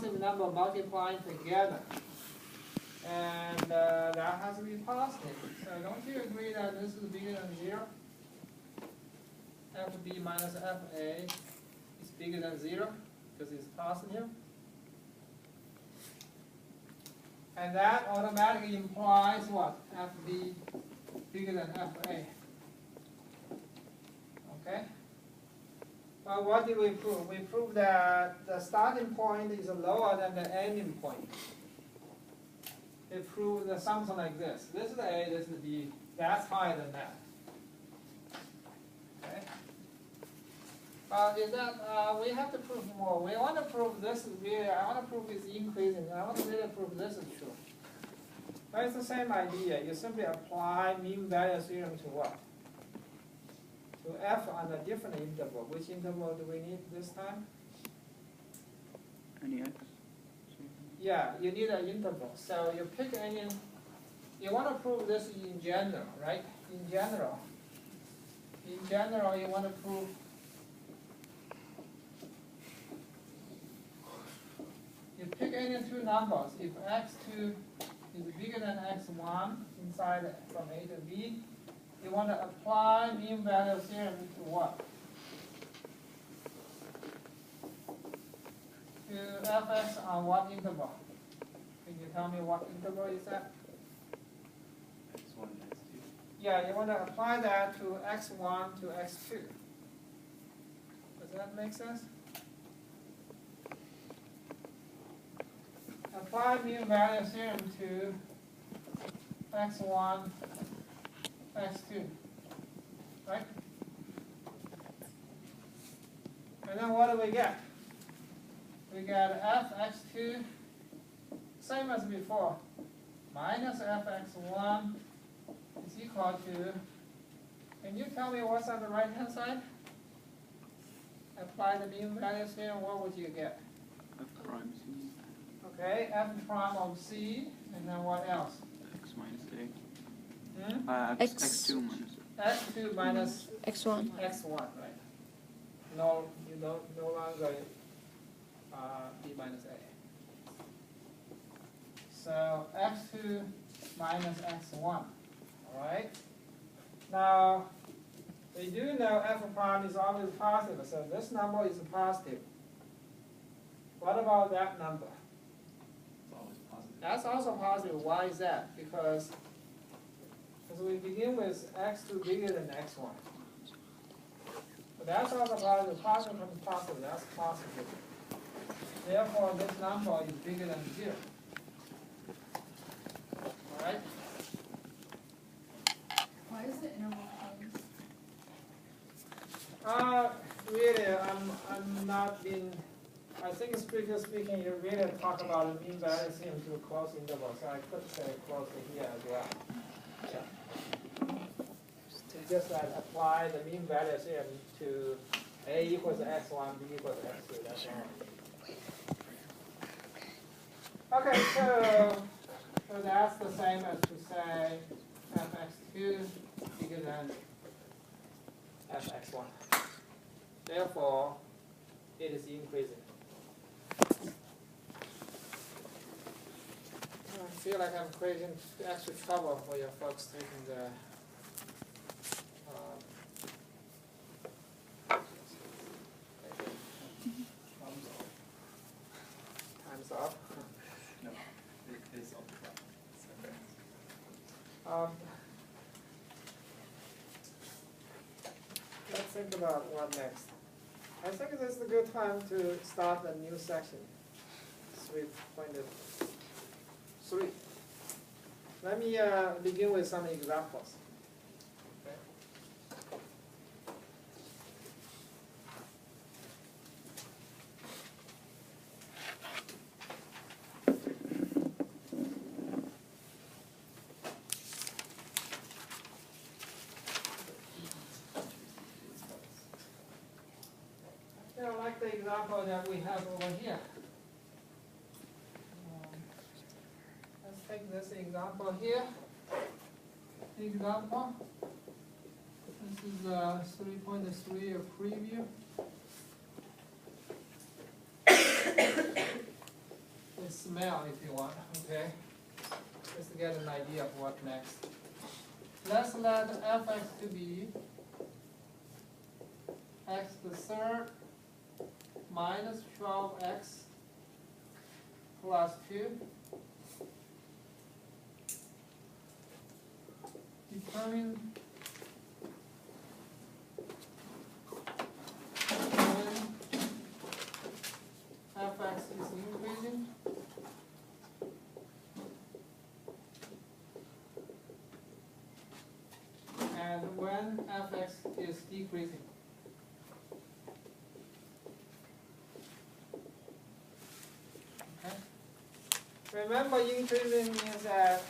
number multiplying together. And that has to be positive. So don't you agree that this is bigger than 0? FB minus FA is bigger than 0 because it's positive. And that automatically implies what? FB bigger than FA. Okay? Well, what did we prove? We proved that the starting point is lower than the ending point. It proved that something like this. This is the A, this is the B. That's higher than that. Okay? Is that we have to prove more. We want to prove this is really, I want to prove it's increasing. I want to really prove this is true. But it's the same idea. You simply apply mean value theorem to what? To f on a different interval. Which interval do we need this time? Any x? Yeah, you need an interval. So you pick any, you want to prove this in general, right? In general, you want to prove you pick any two numbers. If x2 is bigger than x1 inside from A to B, you want to apply mean value theorem to what? To fx on what interval? Can you tell me what interval is that? x1 and x2. Yeah, you want to apply that to x1 to x2. Does that make sense? Apply mean value theorem to x1, x2, right? And then what do we get? We get fx2, same as before, minus fx1 is equal to, can you tell me what's on the right hand side? Apply the mean value theorem, what would you get? F prime c. Okay, f prime of c, and then what else? X minus a. Hmm? X2 minus x2 minus x1. x1, right? No, you don't no longer b minus a. So x2 minus x1, all right? Now, we do know f prime is always positive, so this number is positive. What about that number? It's always positive. That's also positive. Why is that? Because we begin with x2 bigger than x1. But that's also positive. Positive comes positive. That's positive. Therefore, this number is bigger than 0. All right? Why is the interval closed? Really, I'm not being. I think strictly speaking, you really talk about a mean value theorem to a closed interval. So I could say close to here as well. Yeah. Just like apply the mean value theorem to A equals x1, B equals x2. That's all. Okay, so that's the same as to say fx2 bigger than fx1. Therefore, it is increasing. I feel like I'm creating extra trouble for your folks taking the time's up. No, it is up. Let's think about what next. I think this is a good time to start a new section. 3.3. Let me begin with some examples. Okay. Like the example that we have over here. Let's take this example here. Example. This is 3.3, a preview. smell if you want, okay? Just to get an idea of what next. Let's let fx to be x to the third minus 12x plus 2. Determine when fx is increasing and when fx is decreasing. Okay. Remember, increasing means that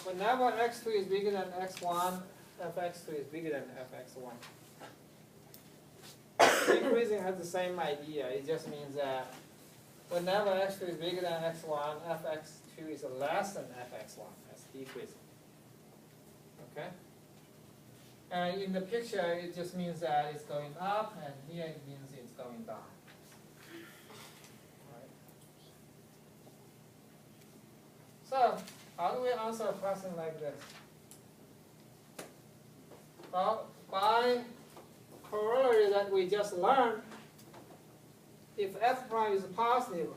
whenever x2 is bigger than x1, fx2 is bigger than fx1. Decreasing has the same idea. It just means that whenever x2 is bigger than x1, fx2 is less than fx1. That's decreasing. Okay? And in the picture, it just means that it's going up, and here it means it's going down. Right. So, how do we answer a question like this? Well, by corollary that we just learned, if f prime is positive,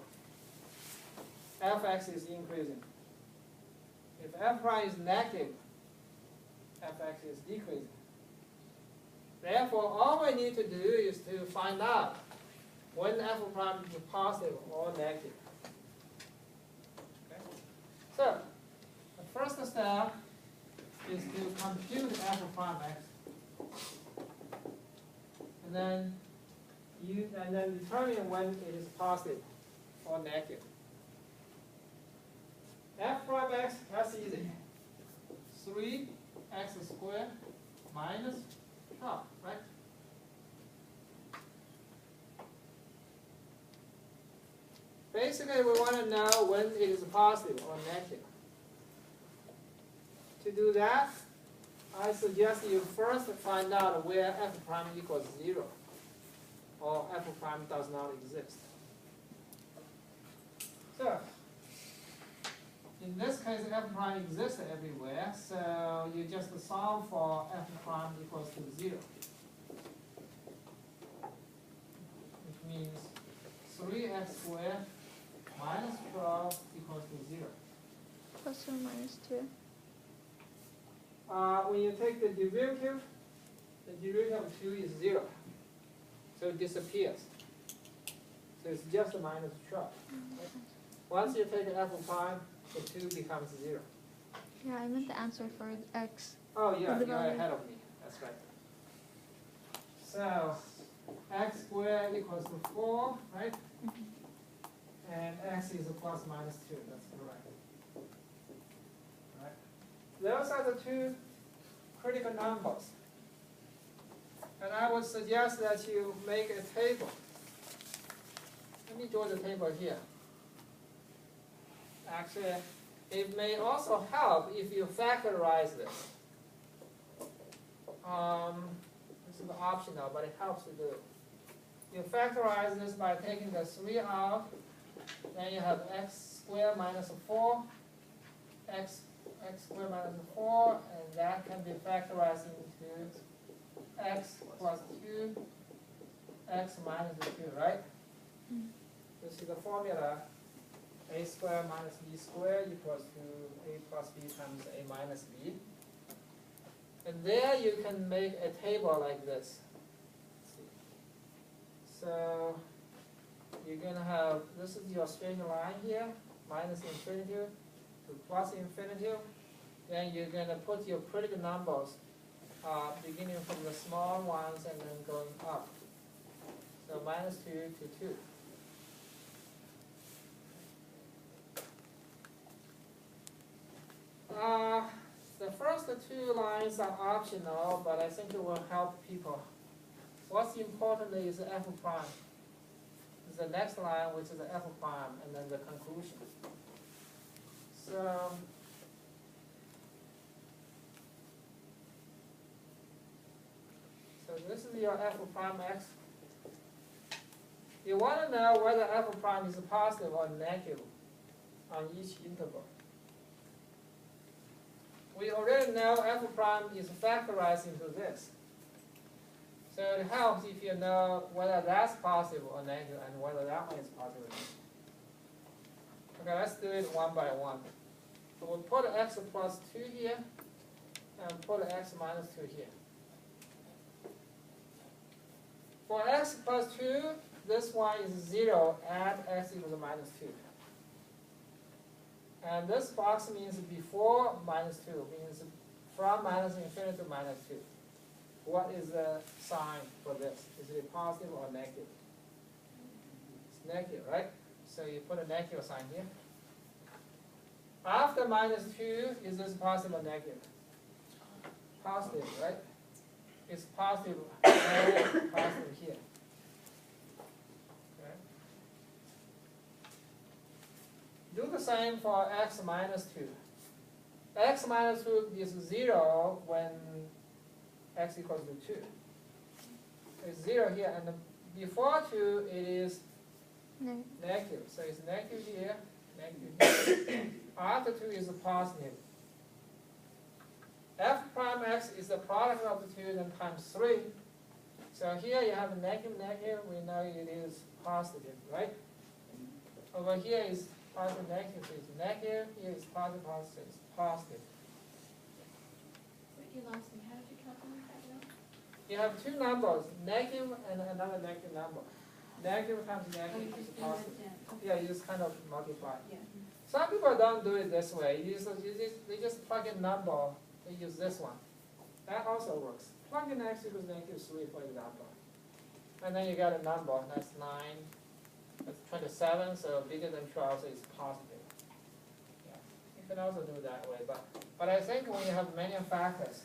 fx is increasing. If f prime is negative, fx is decreasing. Therefore, all we need to do is to find out when f prime is positive or negative. Okay? So, the first step is to compute f prime x. And then determine when it is positive or negative. F prime x, that's easy. 3x squared minus 12, right? Basically, we want to know when it is positive or negative. To do that, I suggest you first find out where f prime equals 0, or f prime does not exist. So, in this case, f prime exists everywhere, so you just solve for f prime equals to 0. Which means 3x squared minus 12 equals to 0. Plus or minus 2. When you take the derivative of 2 is 0. So it disappears. So it's just a minus 12. Right? Once you take f prime, the 2 becomes 0. Yeah, I meant the answer for x. Oh yeah, The you're value. ahead of me. That's right. So x squared equals to 4, right? And x is a plus minus 2. That's correct. Right. Those are the two critical numbers. And I would suggest that you make a table. Let me draw the table here. Actually, it may also help if you factorize this. This is optional, but it helps to do. You factorize this by taking the 3 out. Then you have x squared minus 4, x squared minus 4, and that can be factorized into x plus 2, x minus 2, right? This is the formula. A squared minus b squared equals to a plus b times a minus b. And there you can make a table like this. So you're going to have, this is your straight line here, minus infinity to plus infinity. Then you're going to put your critical numbers beginning from the small ones and then going up. So minus 2 to 2. The first two lines are optional, but I think it will help people. What's important is f prime. Is the next line, which is the f prime, and then the conclusion. So this is your f prime x. You want to know whether f prime is positive or negative on each interval. We already know f prime is factorized into this. So it helps if you know whether that's positive or negative and whether that one is positive or negative. Okay, let's do it one by one. So we'll put x plus 2 here and put x minus 2 here. For x plus 2, this one is 0 at x equals minus 2. And this box means before minus 2, means from minus infinity to minus 2. What is the sign for this? Is it positive or negative? It's negative, right? So you put a negative sign here. After minus 2, is this positive or negative? Positive, right? It's positive and positive here. Okay. Do the same for x minus 2. X minus 2 is 0 when x equals to 2. It's 0 here, and before 2 it is negative. So it's negative here, negative here. After 2 is positive. F prime x is the product of the 2 then times 3. So here you have a negative, negative. We know it is positive, right? Over here is positive, negative. So it's negative. Here is positive, positive. So it's positive. Wait, you lost me. How did you calculate that now? You have two numbers, negative and another negative number. Negative times Oh, negative you is just add positive. it down. Okay. Yeah, you just kind of multiply. Yeah. Some people don't do it this way. They just plug in number. They use this one. That also works. Plug in x equals negative 3, for example. And then you get a number. That's 9. That's 27. So bigger than 12, so it's positive. Yeah. You can also do it that way. But I think when you have many factors,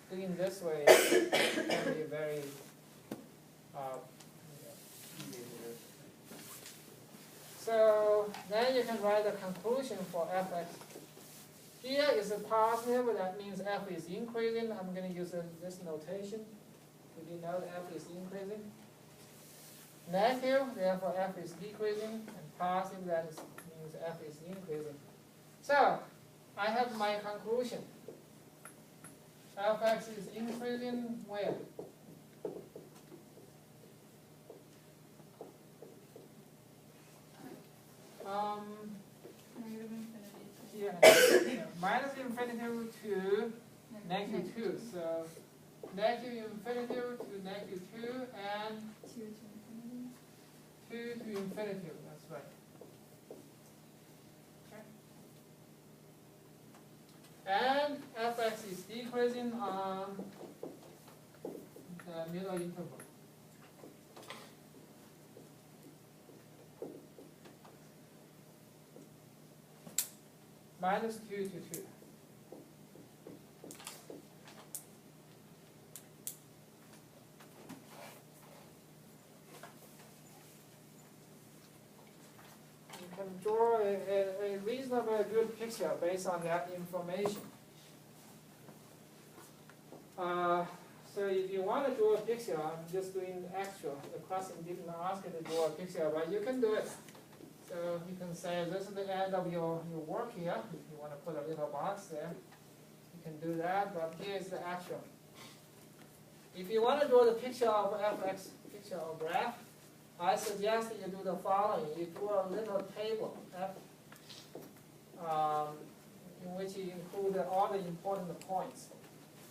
doing this way can be very easy to do. So then you can write the conclusion for fx. Here is a positive, that means f is increasing. I'm going to use this notation to denote f is increasing. Negative, therefore f is decreasing, and positive, that means f is increasing. So I have my conclusion. Fx is increasing where? Negative infinity. Yeah, minus infinity to negative 2. So negative infinity to negative 2 and 2 to infinity. 2 to infinity. That's right. Okay. And fx is decreasing on the middle interval. Minus 2 to 2. You can draw a reasonably good picture based on that information. So if you want to draw a picture, I'm just doing extra. The question didn't ask you to draw a picture, but you can do it. So you can say this is the end of your work here. If you want to put a little box there, you can do that, but here is the actual. If you want to draw the picture of fx, picture of graph, I suggest that you do the following. You draw a little table in which you include all the important points.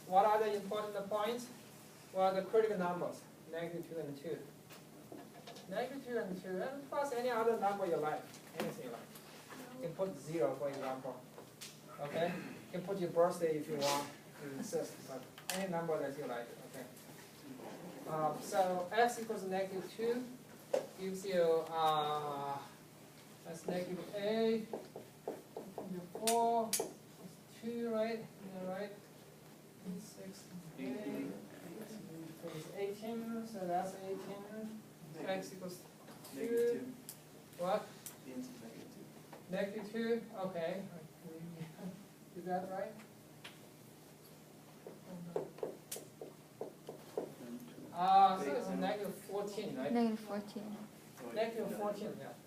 What are the important points? Well, the critical numbers, negative 2 and 2. Negative 2 and 2, and plus any other number you like, anything you like. You can put 0, for example. Okay? You can put your birthday if you want, if you insist, but any number that you like. Okay. So x equals negative 2 gives you, that's negative a, 4, 2, right? Yeah, right? 6, 8, is 18, so that's 18. X equals 2. Negative 2. What? The answer is negative 2. Negative 2? Okay. Is that right? So it's a negative 14, right? Negative 14. So negative 14 now.